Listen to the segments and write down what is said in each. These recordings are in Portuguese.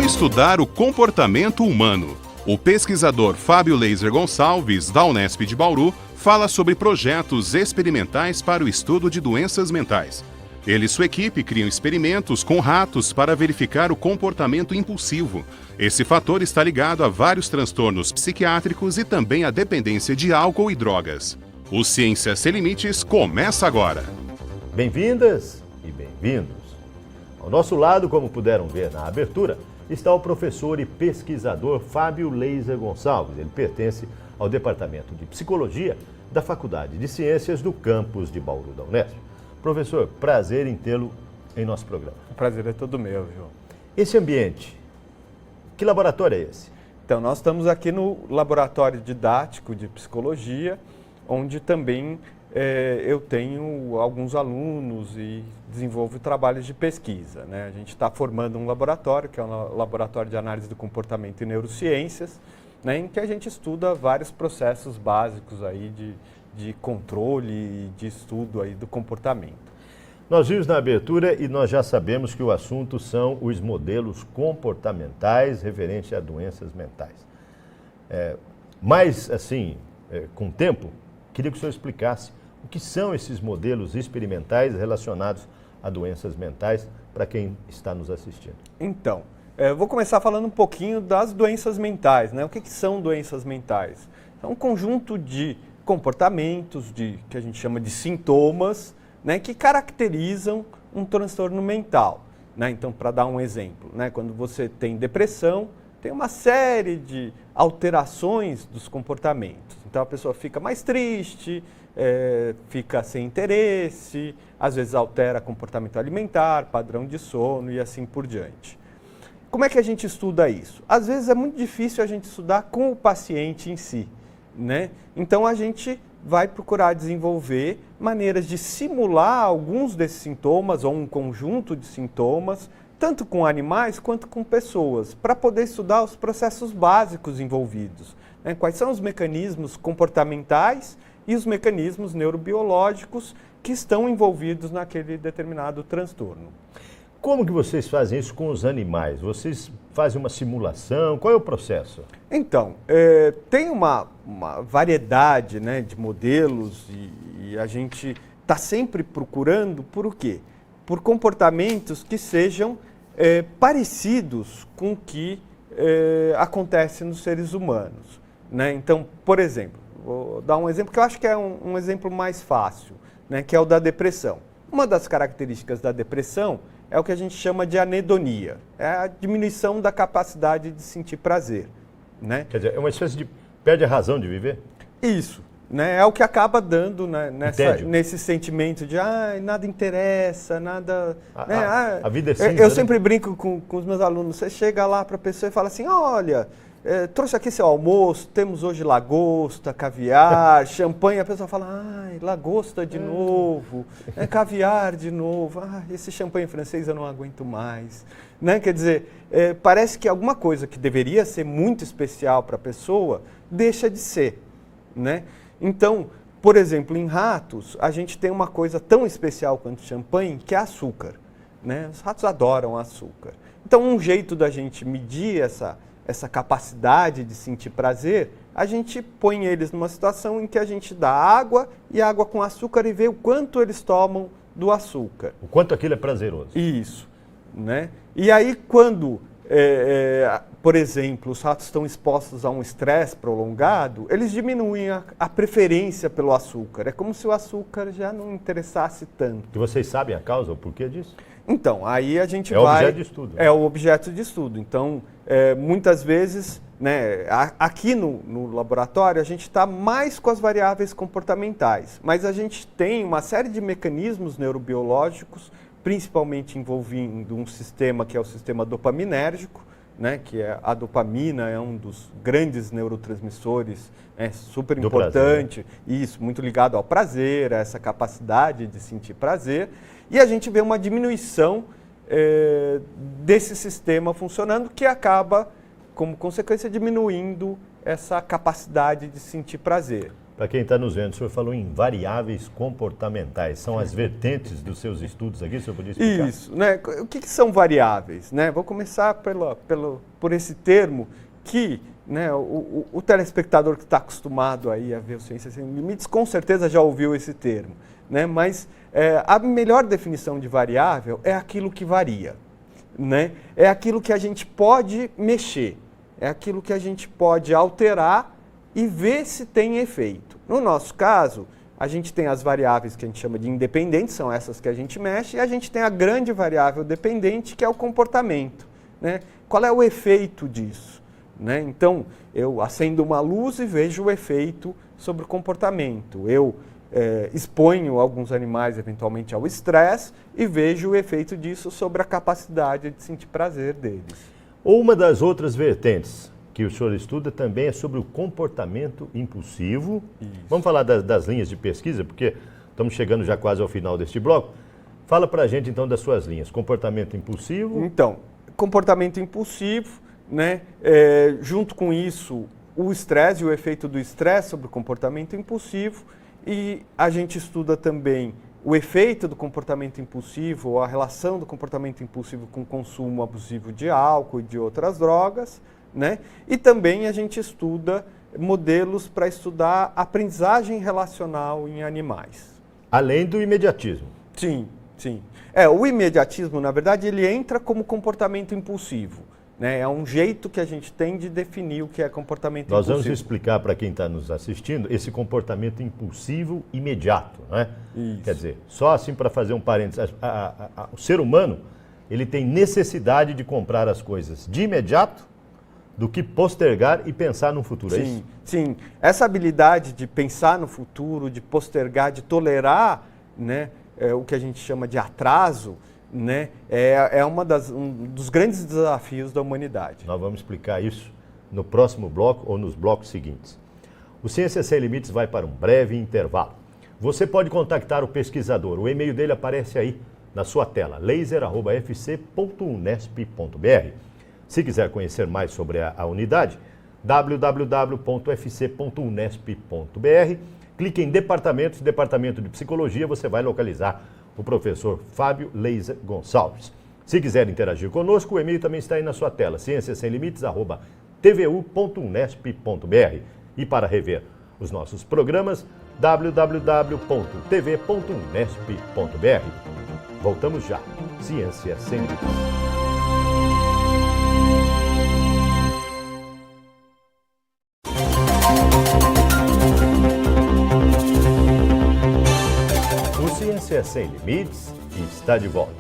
Como estudar o comportamento humano? O pesquisador Fábio Leiser Gonçalves, da Unesp de Bauru, fala sobre projetos experimentais para o estudo de doenças mentais. Ele e sua equipe criam experimentos com ratos para verificar o comportamento impulsivo. Esse fator está ligado a vários transtornos psiquiátricos e também a dependência de álcool e drogas. O Ciência Sem Limites começa agora. Bem-vindas e bem-vindos. Ao nosso lado, como puderam ver na abertura, está o professor e pesquisador Fábio Leiser Gonçalves. Ele pertence ao Departamento de Psicologia da Faculdade de Ciências do campus de Bauru da Unesp. Professor, prazer em tê-lo em nosso programa. O prazer é todo meu, João. Esse ambiente, que laboratório é esse? Então, nós estamos aqui no Laboratório Didático de Psicologia, onde também eu tenho alguns alunos e desenvolvo trabalhos de pesquisa, né? A gente está formando um laboratório, que é um laboratório de análise do comportamento e neurociências, né, em que a gente estuda vários processos básicos aí de controle e de estudo aí do comportamento. Nós vimos na abertura e nós já sabemos que o assunto são os modelos comportamentais referentes a doenças mentais. Mas, assim, com o tempo, queria que o senhor explicasse o que são esses modelos experimentais relacionados a doenças mentais para quem está nos assistindo. Então, vou começar falando um pouquinho das doenças mentais, né? O que são doenças mentais? É um conjunto de comportamentos, que a gente chama de sintomas, né, que caracterizam um transtorno mental, né? Então, para dar um exemplo, né, quando você tem depressão, tem uma série de alterações dos comportamentos. Então, a pessoa fica mais triste, fica sem interesse, às vezes altera comportamento alimentar, padrão de sono e assim por diante. Como é que a gente estuda isso? Às vezes é muito difícil a gente estudar com o paciente em si, né? Então a gente vai procurar desenvolver maneiras de simular alguns desses sintomas ou um conjunto de sintomas, tanto com animais quanto com pessoas, para poder estudar os processos básicos envolvidos, né? Quais são os mecanismos comportamentais e os mecanismos neurobiológicos que estão envolvidos naquele determinado transtorno. Como que vocês fazem isso com os animais? Vocês fazem uma simulação? Qual é o processo? Então, tem uma variedade, né, de modelos e a gente está sempre procurando por o quê? Por comportamentos que sejam parecidos com o que acontece nos seres humanos, né? Então, por exemplo, vou dar um exemplo que eu acho que é um exemplo mais fácil, né, que é o da depressão. Uma das características da depressão é o que a gente chama de anedonia, é a diminuição da capacidade de sentir prazer, né? Quer dizer, é uma espécie de perde a razão de viver? Isso, né? É o que acaba dando, né, nesse sentimento de nada interessa, nada... A vida é cinza, eu né? sempre brinco com os meus alunos, você chega lá para a pessoa e fala assim, olha... trouxe aqui seu almoço, temos hoje lagosta, caviar, champanhe, a pessoa fala, lagosta de novo, caviar de novo, esse champanhe francês eu não aguento mais, né? Quer dizer, parece que alguma coisa que deveria ser muito especial para a pessoa, deixa de ser, né? Então, por exemplo, em ratos, a gente tem uma coisa tão especial quanto champanhe, que é açúcar, né? Os ratos adoram açúcar. Então, um jeito da gente medir essa capacidade de sentir prazer, a gente põe eles numa situação em que a gente dá água e água com açúcar e vê o quanto eles tomam do açúcar. O quanto aquilo é prazeroso. Isso, né? E aí quando, por exemplo, os ratos estão expostos a um estresse prolongado, eles diminuem a preferência pelo açúcar. É como se o açúcar já não interessasse tanto. E vocês sabem a causa, o porquê disso? Então, aí a gente vai... É o objeto de estudo. É o objeto de estudo. Então, muitas vezes, né, aqui no laboratório, a gente está mais com as variáveis comportamentais, mas a gente tem uma série de mecanismos neurobiológicos, principalmente envolvendo um sistema que é o sistema dopaminérgico, né, que a dopamina é um dos grandes neurotransmissores, super importante, isso, muito ligado ao prazer, a essa capacidade de sentir prazer, e a gente vê uma diminuição desse sistema funcionando que acaba, como consequência, diminuindo essa capacidade de sentir prazer. Para quem está nos vendo, o senhor falou em variáveis comportamentais. São as vertentes dos seus estudos aqui, o senhor podia explicar? Isso, né? O que são variáveis? Né? Vou começar por esse termo que, né, o telespectador que está acostumado aí a ver o Ciência Sem Limites com certeza já ouviu esse termo. Né? Mas a melhor definição de variável é aquilo que varia. Né? É aquilo que a gente pode mexer, é aquilo que a gente pode alterar e ver se tem efeito. No nosso caso, a gente tem as variáveis que a gente chama de independentes, são essas que a gente mexe, e a gente tem a grande variável dependente, que é o comportamento. Né? Qual é o efeito disso? Né? Então, eu acendo uma luz e vejo o efeito sobre o comportamento. Eu exponho alguns animais, eventualmente, ao estresse e vejo o efeito disso sobre a capacidade de sentir prazer deles. Uma das outras vertentes que o senhor estuda também é sobre o comportamento impulsivo. Isso. Vamos falar das linhas de pesquisa, porque estamos chegando já quase ao final deste bloco. Fala para a gente, então, das suas linhas. Comportamento impulsivo. Então, comportamento impulsivo, né? Junto com isso, o estresse e o efeito do estresse sobre o comportamento impulsivo. E a gente estuda também o efeito do comportamento impulsivo, ou a relação do comportamento impulsivo com o consumo abusivo de álcool e de outras drogas. Né? E também a gente estuda modelos para estudar aprendizagem relacional em animais. Além do imediatismo. Sim, sim. O imediatismo, na verdade, ele entra como comportamento impulsivo. Né? É um jeito que a gente tem de definir o que é comportamento impulsivo. Nós vamos explicar para quem está nos assistindo esse comportamento impulsivo imediato. Né? Isso. Quer dizer, só assim para fazer um parênteses, o ser humano ele tem necessidade de comprar as coisas de imediato do que postergar e pensar no futuro, é isso? Sim. Essa habilidade de pensar no futuro, de postergar, de tolerar, né, o que a gente chama de atraso, né, é um dos grandes desafios da humanidade. Nós vamos explicar isso no próximo bloco ou nos blocos seguintes. O Ciência Sem Limites vai para um breve intervalo. Você pode contactar o pesquisador, o e-mail dele aparece aí na sua tela, laser@fc.unesp.br. Se quiser conhecer mais sobre a unidade, www.fc.unesp.br. Clique em Departamentos, Departamento de Psicologia, você vai localizar o professor Fábio Leiser Gonçalves. Se quiser interagir conosco, o e-mail também está aí na sua tela, cienciasemlimites@tvu.unesp.br. E para rever os nossos programas, www.tv.unesp.br. Voltamos já. Ciência Sem Limites. Ciência Sem Limites está de volta.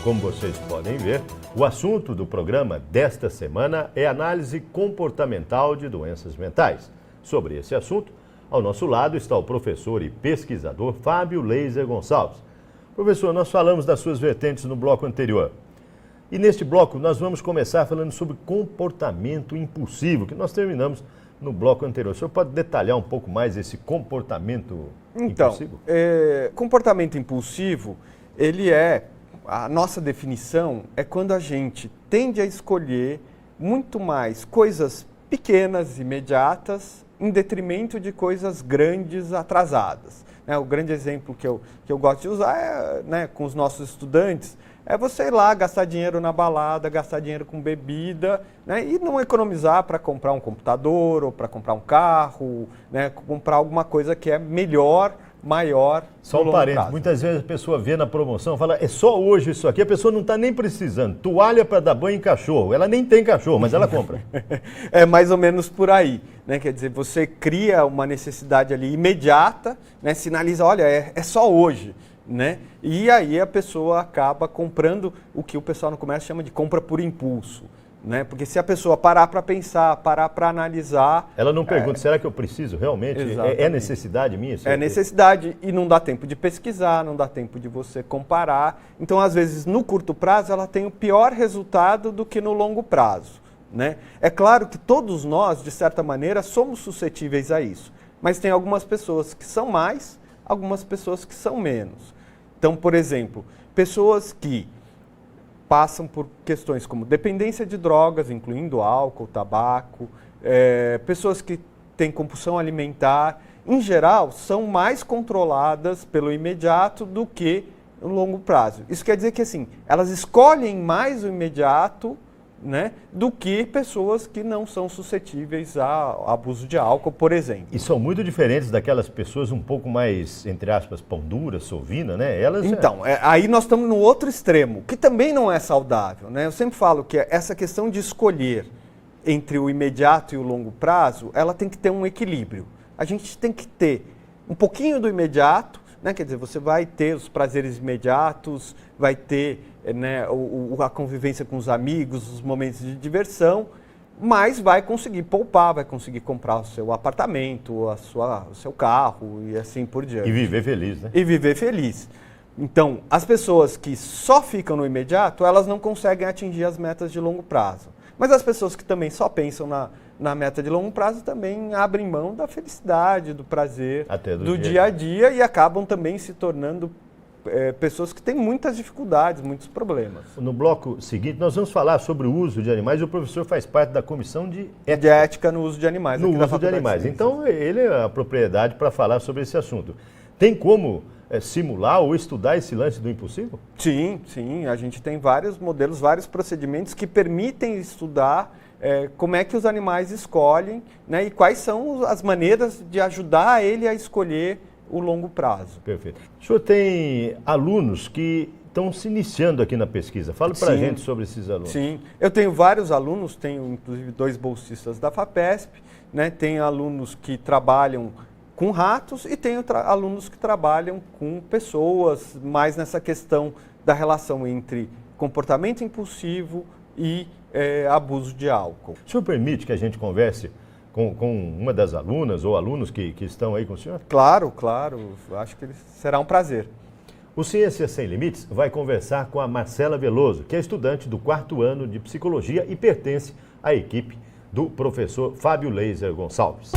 Como vocês podem ver, o assunto do programa desta semana é análise comportamental de doenças mentais. Sobre esse assunto, ao nosso lado está o professor e pesquisador Fábio Leiser Gonçalves. Professor, nós falamos das suas vertentes no bloco anterior. E neste bloco nós vamos começar falando sobre comportamento impulsivo, que nós terminamos no bloco anterior. O senhor pode detalhar um pouco mais esse comportamento impulsivo? Comportamento impulsivo, a nossa definição é quando a gente tende a escolher muito mais coisas pequenas, imediatas, em detrimento de coisas grandes, atrasadas. O grande exemplo que eu gosto de usar é, né, com os nossos estudantes, é você ir lá gastar dinheiro na balada, gastar dinheiro com bebida, né, e não economizar para comprar um computador ou para comprar um carro, né, comprar alguma coisa que é melhor, maior. Só um parênteses, muitas vezes a pessoa vê na promoção, fala, é só hoje isso aqui, a pessoa não está nem precisando. Toalha para dar banho em cachorro, ela nem tem cachorro, mas ela compra. É mais ou menos por aí, né? Quer dizer, você cria uma necessidade ali imediata, né? Sinaliza, olha, é só hoje. Né? E aí a pessoa acaba comprando o que o pessoal no comércio chama de compra por impulso. Né? Porque se a pessoa parar para pensar, parar para analisar... Ela não pergunta, será que eu preciso realmente? É necessidade minha? É necessidade e não dá tempo de pesquisar, não dá tempo de você comparar. Então, às vezes, no curto prazo, ela tem o pior resultado do que no longo prazo. Né? É claro que todos nós, de certa maneira, somos suscetíveis a isso. Mas tem algumas pessoas que são mais, algumas pessoas que são menos. Então, por exemplo, pessoas que passam por questões como dependência de drogas, incluindo álcool, tabaco, pessoas que têm compulsão alimentar. em geral, são mais controladas pelo imediato do que o longo prazo. Isso quer dizer que, assim, elas escolhem mais o imediato, né, do que pessoas que não são suscetíveis a abuso de álcool, por exemplo. E são muito diferentes daquelas pessoas um pouco mais, entre aspas, pão dura, sovina, né? Elas Então, aí nós estamos no outro extremo, que também não é saudável, né? Eu sempre falo que essa questão de escolher entre o imediato e o longo prazo, ela tem que ter um equilíbrio. A gente tem que ter um pouquinho do imediato, né? Quer dizer, você vai ter os prazeres imediatos, vai ter, né, a convivência com os amigos, os momentos de diversão, mas vai conseguir poupar, vai conseguir comprar o seu apartamento, o seu carro e assim por diante. E viver feliz, né? E viver feliz. Então, as pessoas que só ficam no imediato, elas não conseguem atingir as metas de longo prazo. Mas as pessoas que também só pensam na meta de longo prazo também abrem mão da felicidade, do prazer, até do dia a dia e acabam também se tornando pessoas que têm muitas dificuldades, muitos problemas. No bloco seguinte, nós vamos falar sobre o uso de animais. O professor faz parte da comissão de ética no uso de animais. No uso de animais. Então, ele é a propriedade para falar sobre esse assunto. Tem como simular ou estudar esse lance do impossível? Sim, sim. A gente tem vários modelos, vários procedimentos que permitem estudar como é que os animais escolhem, né, e quais são as maneiras de ajudar ele a escolher o longo prazo. Perfeito. O senhor tem alunos que estão se iniciando aqui na pesquisa. Fala para a gente sobre esses alunos. Sim, eu tenho vários alunos, tenho inclusive 2 bolsistas da FAPESP, né, tenho alunos que trabalham com ratos e tenho alunos que trabalham com pessoas, mais nessa questão da relação entre comportamento impulsivo e abuso de álcool. O senhor permite que a gente converse com uma das alunas ou alunos que estão aí com o senhor? Claro, claro. Acho que será um prazer. O Ciências Sem Limites vai conversar com a Marcela Veloso, que é estudante do 4º ano de Psicologia e pertence à equipe do professor Fábio Leiser Gonçalves.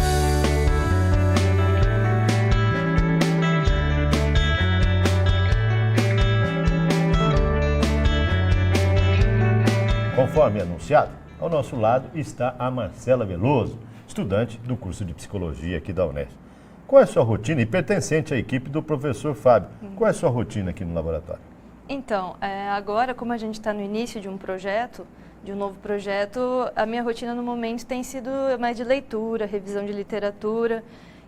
Conforme anunciado, ao nosso lado está a Marcela Veloso, estudante do curso de Psicologia aqui da Unesp. Qual é a sua rotina e pertencente à equipe do professor Fábio? Qual é a sua rotina aqui no laboratório? Então, agora, como a gente está no início de um novo projeto, a minha rotina no momento tem sido mais de leitura, revisão de literatura.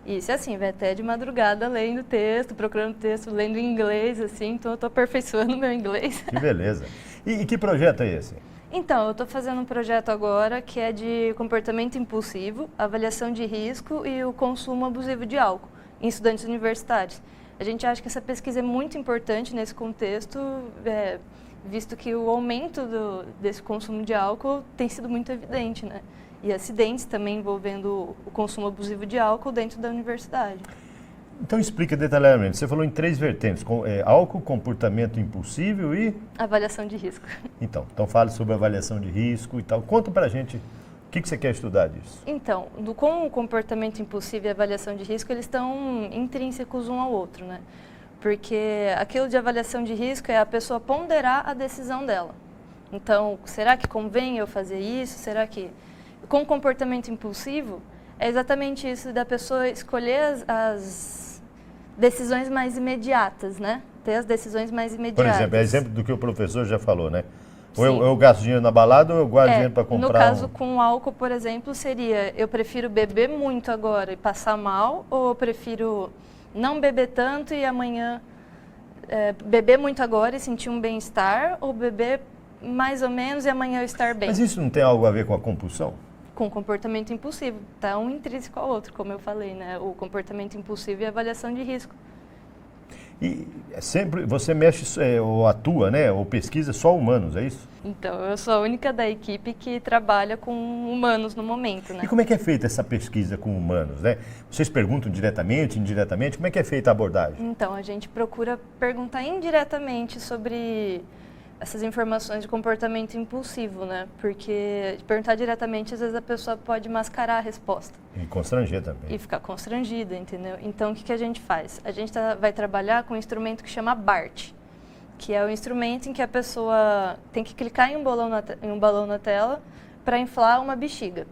Isso, assim, vai até de madrugada lendo texto, procurando texto, lendo em inglês, assim, então eu estou aperfeiçoando meu inglês. Que beleza. E que projeto é esse? Então, eu estou fazendo um projeto agora que é de comportamento impulsivo, avaliação de risco e o consumo abusivo de álcool em estudantes universitários. A gente acha que essa pesquisa é muito importante nesse contexto, visto que o aumento desse consumo de álcool tem sido muito evidente, né? E acidentes também envolvendo o consumo abusivo de álcool dentro da universidade. Então explica detalhadamente. Você falou em 3 vertentes, álcool, comportamento impulsivo e... Avaliação de risco. Então fale sobre avaliação de risco e tal. Conta pra gente o que você quer estudar disso. Então, com o comportamento impulsivo e avaliação de risco, eles estão intrínsecos um ao outro, né? Porque aquilo de avaliação de risco é a pessoa ponderar a decisão dela. Então, será que convém eu fazer isso? Será que... Com o comportamento impulsivo, é exatamente isso da pessoa escolher as decisões mais imediatas, né? Ter as decisões mais imediatas. Por exemplo, é exemplo do que o professor já falou, né? Ou eu gasto dinheiro na balada ou eu guardo dinheiro para comprar. No caso, com álcool, por exemplo, seria eu prefiro beber muito agora e passar mal, ou eu prefiro não beber tanto e amanhã beber muito agora e sentir um bem-estar, ou beber mais ou menos e amanhã eu estar bem. Mas isso não tem algo a ver com a compulsão? Com comportamento impulsivo, está um intrínseco ao outro, como eu falei, né? O comportamento impulsivo e a avaliação de risco. E sempre você mexe ou atua, né? Ou pesquisa só humanos, é isso? Então, eu sou a única da equipe que trabalha com humanos no momento, né? E como é que é feita essa pesquisa com humanos, né? Vocês perguntam diretamente, indiretamente? Como é que é feita a abordagem? Então, a gente procura perguntar indiretamente sobre essas informações de comportamento impulsivo, né? Porque perguntar diretamente, às vezes a pessoa pode mascarar a resposta. E constranger também. E ficar constrangida, entendeu? Então, o que a gente faz? A gente vai trabalhar com um instrumento que chama BART, que é o instrumento em que a pessoa tem que clicar em um balão na tela para inflar uma bexiga.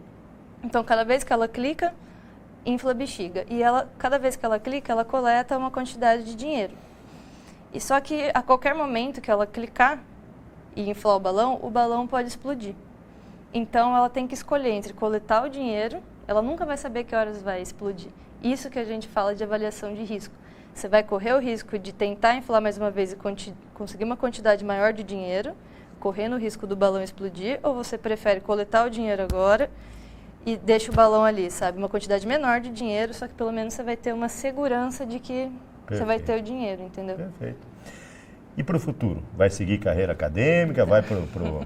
Então, cada vez que ela clica, infla a bexiga. E ela, cada vez que ela clica, ela coleta uma quantidade de dinheiro. E só que a qualquer momento que ela clicar e inflar o balão pode explodir. Então ela tem que escolher entre coletar o dinheiro, ela nunca vai saber que horas vai explodir. Isso que a gente fala de avaliação de risco. Você vai correr o risco de tentar inflar mais uma vez e conseguir uma quantidade maior de dinheiro, correndo o risco do balão explodir, ou você prefere coletar o dinheiro agora e deixa o balão ali, sabe? Uma quantidade menor de dinheiro, só que pelo menos você vai ter uma segurança de que você vai ter o dinheiro, entendeu? Perfeito. E para o futuro? Vai seguir carreira acadêmica? Vai para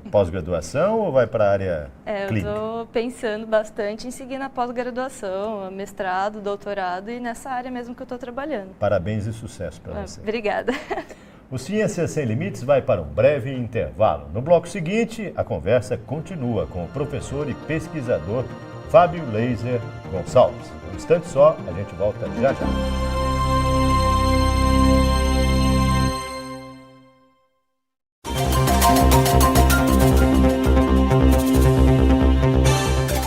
pós-graduação ou vai para a área clínica? Eu estou pensando bastante em seguir na pós-graduação, mestrado, doutorado e nessa área mesmo que eu estou trabalhando. Parabéns e sucesso para você. Obrigada. O Ciências Sem Limites vai para um breve intervalo. No bloco seguinte, a conversa continua com o professor e pesquisador Fábio Leiser Gonçalves. Um instante só, a gente volta já já.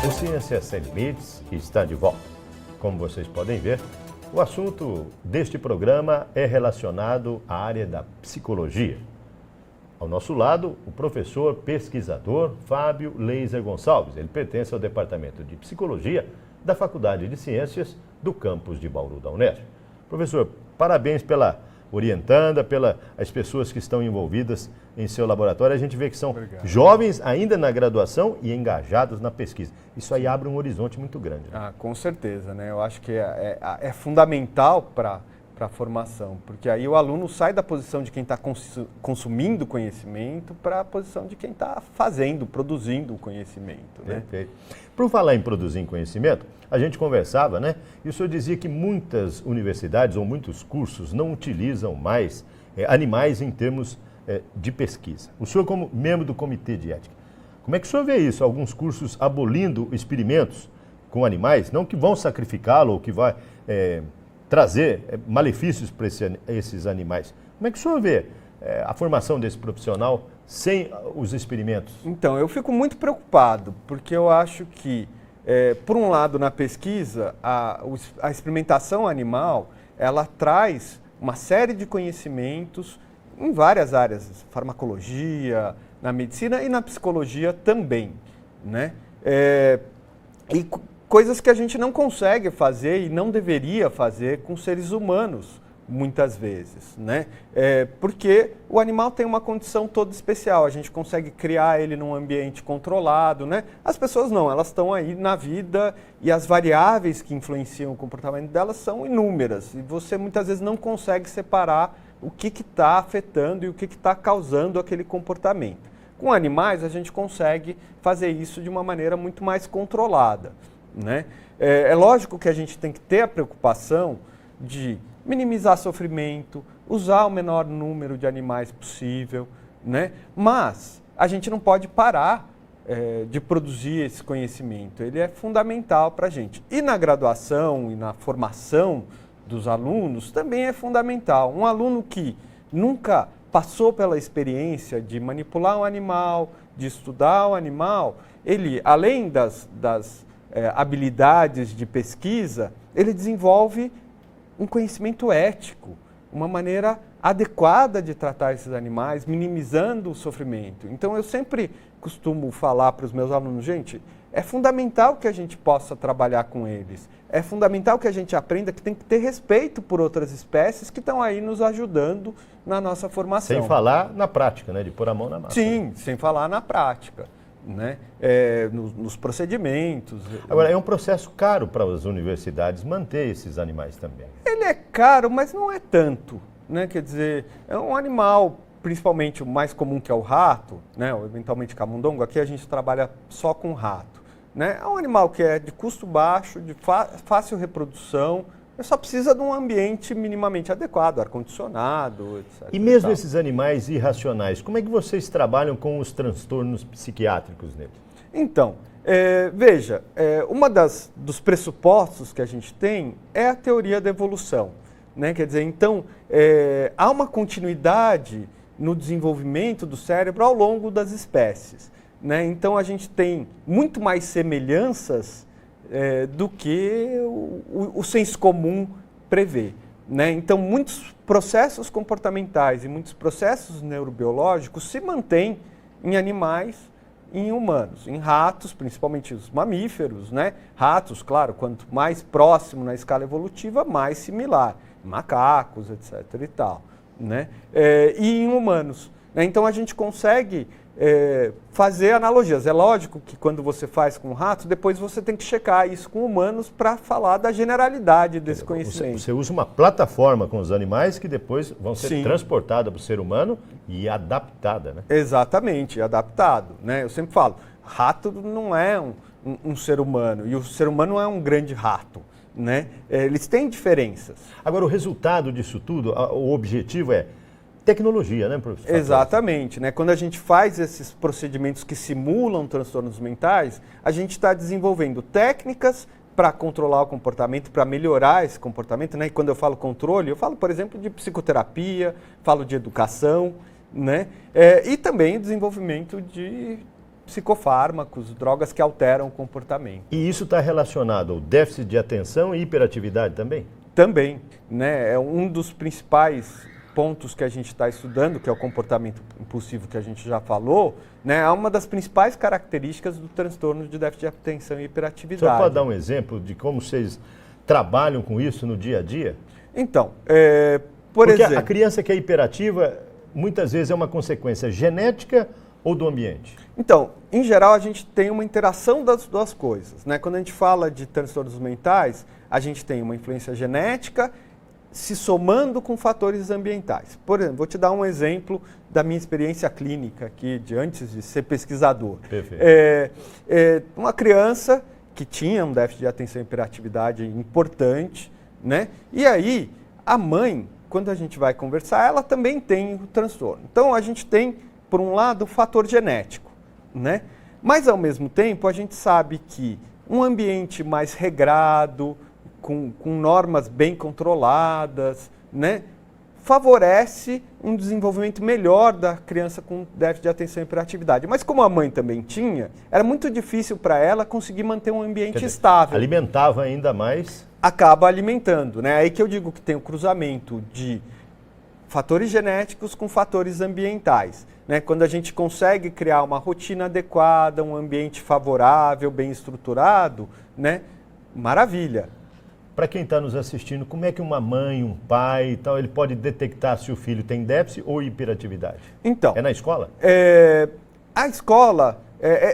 O Ciências Sem Limites está de volta. Como vocês podem ver, o assunto deste programa é relacionado à área da psicologia. Ao nosso lado, o professor pesquisador Fábio Leiser Gonçalves. Ele pertence ao Departamento de Psicologia da Faculdade de Ciências do campus de Bauru da Unesp. Professor, parabéns pela orientanda, as pessoas que estão envolvidas em seu laboratório. A gente vê que são jovens ainda na graduação e engajados na pesquisa. Isso aí abre um horizonte muito grande. Né? Com certeza, né? Eu acho que é fundamental para a formação, porque aí o aluno sai da posição de quem está consumindo conhecimento para a posição de quem está produzindo o conhecimento. Né? Perfeito. Por falar em produzir conhecimento, a gente conversava, né? E o senhor dizia que muitas universidades ou muitos cursos não utilizam mais animais em termos de pesquisa. O senhor, como membro do Comitê de Ética, como é que o senhor vê isso? Alguns cursos abolindo experimentos com animais, não que vão sacrificá-lo ou que vai trazer malefícios para esses animais. Como é que o senhor vê a formação desse profissional sem os experimentos? Então, eu fico muito preocupado, porque eu acho que, por um lado, na pesquisa, a experimentação animal, ela traz uma série de conhecimentos em várias áreas, farmacologia, na medicina e na psicologia também, né? E coisas que a gente não consegue fazer e não deveria fazer com seres humanos, muitas vezes, né? Porque o animal tem uma condição toda especial, a gente consegue criar ele num ambiente controlado, né? As pessoas não, elas estão aí na vida e as variáveis que influenciam o comportamento delas são inúmeras e você muitas vezes não consegue separar o que está afetando e o que está causando aquele comportamento. Com animais a gente consegue fazer isso de uma maneira muito mais controlada, né? É lógico que a gente tem que ter a preocupação de minimizar sofrimento, usar o menor número de animais possível, né? Mas a gente não pode parar de produzir esse conhecimento, ele é fundamental para a gente. E na graduação e na formação dos alunos também é fundamental. Um aluno que nunca passou pela experiência de manipular um animal, de estudar um animal, ele, além das habilidades de pesquisa, ele desenvolve um conhecimento ético, uma maneira adequada de tratar esses animais, minimizando o sofrimento. Então, eu sempre costumo falar para os meus alunos, gente, é fundamental que a gente possa trabalhar com eles, é fundamental que a gente aprenda que tem que ter respeito por outras espécies que estão aí nos ajudando na nossa formação. Sem falar na prática, né? De pôr a mão na massa. Sim, sem falar na prática, né? Nos procedimentos. Agora, é um processo caro para as universidades manter esses animais também. Ele é caro, mas não é tanto, né? Quer dizer, é um animal, principalmente o mais comum que é o rato, né? Ou eventualmente camundongo, aqui a gente trabalha só com rato. Né? É um animal que é de custo baixo, de fácil reprodução, só precisa de um ambiente minimamente adequado, ar-condicionado, etc. E mesmo esses animais irracionais, como é que vocês trabalham com os transtornos psiquiátricos neles? Então, veja, dos pressupostos que a gente tem é a teoria da evolução. Né? Quer dizer, então, há uma continuidade no desenvolvimento do cérebro ao longo das espécies. Né? Então, a gente tem muito mais semelhanças do que o senso comum prevê, né? Então, muitos processos comportamentais e muitos processos neurobiológicos se mantêm em animais e em humanos, em ratos, principalmente os mamíferos, né? Ratos, claro, quanto mais próximo na escala evolutiva, mais similar, macacos, etc. e tal, né? E em humanos, né? Então, a gente consegue fazer analogias. É lógico que quando você faz com ratos, depois você tem que checar isso com humanos para falar da generalidade desse conhecimento. Você usa uma plataforma com os animais que depois vão ser Sim. transportadas para o ser humano e adaptada, né? Exatamente, adaptado, né? Eu sempre falo, rato não é um ser humano e o ser humano não é um grande rato, né? Eles têm diferenças. Agora, o resultado disso tudo, o objetivo é tecnologia, né, professor? Exatamente, né? Quando a gente faz esses procedimentos que simulam transtornos mentais, a gente está desenvolvendo técnicas para controlar o comportamento, para melhorar esse comportamento, né? E quando eu falo controle, eu falo, por exemplo, de psicoterapia, falo de educação, né? E também desenvolvimento de psicofármacos, drogas que alteram o comportamento. E isso está relacionado ao déficit de atenção e hiperatividade também? Também, né? É um dos principais pontos que a gente está estudando, que é o comportamento impulsivo que a gente já falou, né? É uma das principais características do transtorno de déficit de atenção e hiperatividade. Você pode dar um exemplo de como vocês trabalham com isso no dia a dia? Então, Porque exemplo, a criança que é hiperativa, muitas vezes é uma consequência genética ou do ambiente? Então, em geral, a gente tem uma interação das duas coisas, né? Quando a gente fala de transtornos mentais, a gente tem uma influência genética se somando com fatores ambientais. Por exemplo, vou te dar um exemplo da minha experiência clínica aqui, de antes de ser pesquisador. Perfeito. Uma criança que tinha um déficit de atenção e hiperatividade importante, né? E aí, a mãe, quando a gente vai conversar, ela também tem o transtorno. Então, a gente tem, por um lado, o fator genético, né? Mas, ao mesmo tempo, a gente sabe que um ambiente mais regrado, com normas bem controladas, né, favorece um desenvolvimento melhor da criança com déficit de atenção e hiperatividade. Mas como a mãe também tinha, era muito difícil para ela conseguir manter um ambiente estável. Alimentava ainda mais. Acaba alimentando, né? Aí que eu digo que tem o cruzamento de fatores genéticos com fatores ambientais, né? Quando a gente consegue criar uma rotina adequada, um ambiente favorável, bem estruturado, né? Maravilha. Para quem está nos assistindo, como é que uma mãe, um pai e tal, ele pode detectar se o filho tem déficit ou hiperatividade? Então, é na escola? A escola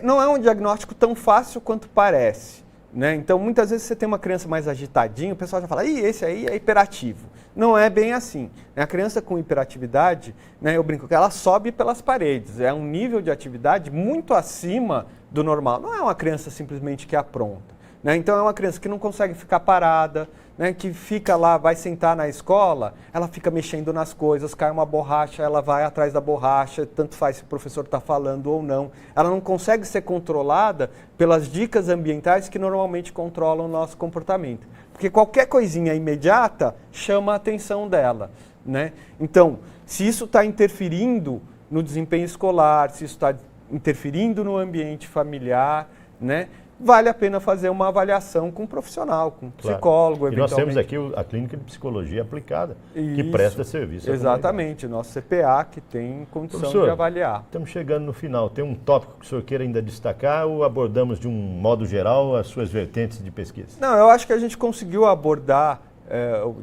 não é um diagnóstico tão fácil quanto parece, né? Então, muitas vezes você tem uma criança mais agitadinha, o pessoal já fala, esse aí é hiperativo. Não é bem assim. A criança com hiperatividade, né, eu brinco que ela sobe pelas paredes, é um nível de atividade muito acima do normal. Não é uma criança simplesmente que apronta. Né? Então, é uma criança que não consegue ficar parada, né? Que fica lá, vai sentar na escola, ela fica mexendo nas coisas, cai uma borracha, ela vai atrás da borracha, tanto faz se o professor está falando ou não. Ela não consegue ser controlada pelas dicas ambientais que normalmente controlam o nosso comportamento. Porque qualquer coisinha imediata chama a atenção dela, né? Então, se isso está interferindo no desempenho escolar, se isso está interferindo no ambiente familiar, né? Vale a pena fazer uma avaliação com um profissional, com um psicólogo, eventualmente. E nós temos aqui a Clínica de Psicologia Aplicada, que presta serviço. Exatamente, nosso CPA que tem condição professor, de avaliar. Estamos chegando no final. Tem um tópico que o senhor queira ainda destacar ou abordamos de um modo geral as suas vertentes de pesquisa? Não, eu acho que a gente conseguiu abordar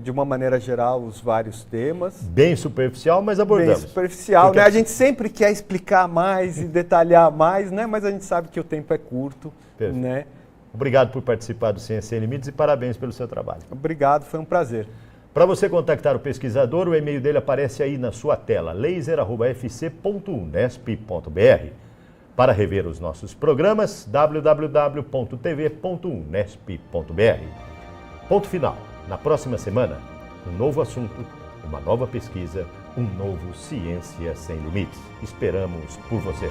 de uma maneira geral os vários temas. Bem superficial, mas abordamos. Bem superficial, né? A gente sempre quer explicar mais e detalhar mais, né? Mas a gente sabe que o tempo é curto. Né? Obrigado por participar do Ciência Sem Limites e parabéns pelo seu trabalho. Obrigado, foi um prazer. Para você contactar o pesquisador, o e-mail dele aparece aí na sua tela, laser@fc.unesp.br. Para rever os nossos programas, www.tv.unesp.br. Ponto final. Na próxima semana, um novo assunto, uma nova pesquisa, um novo Ciência Sem Limites. Esperamos por você.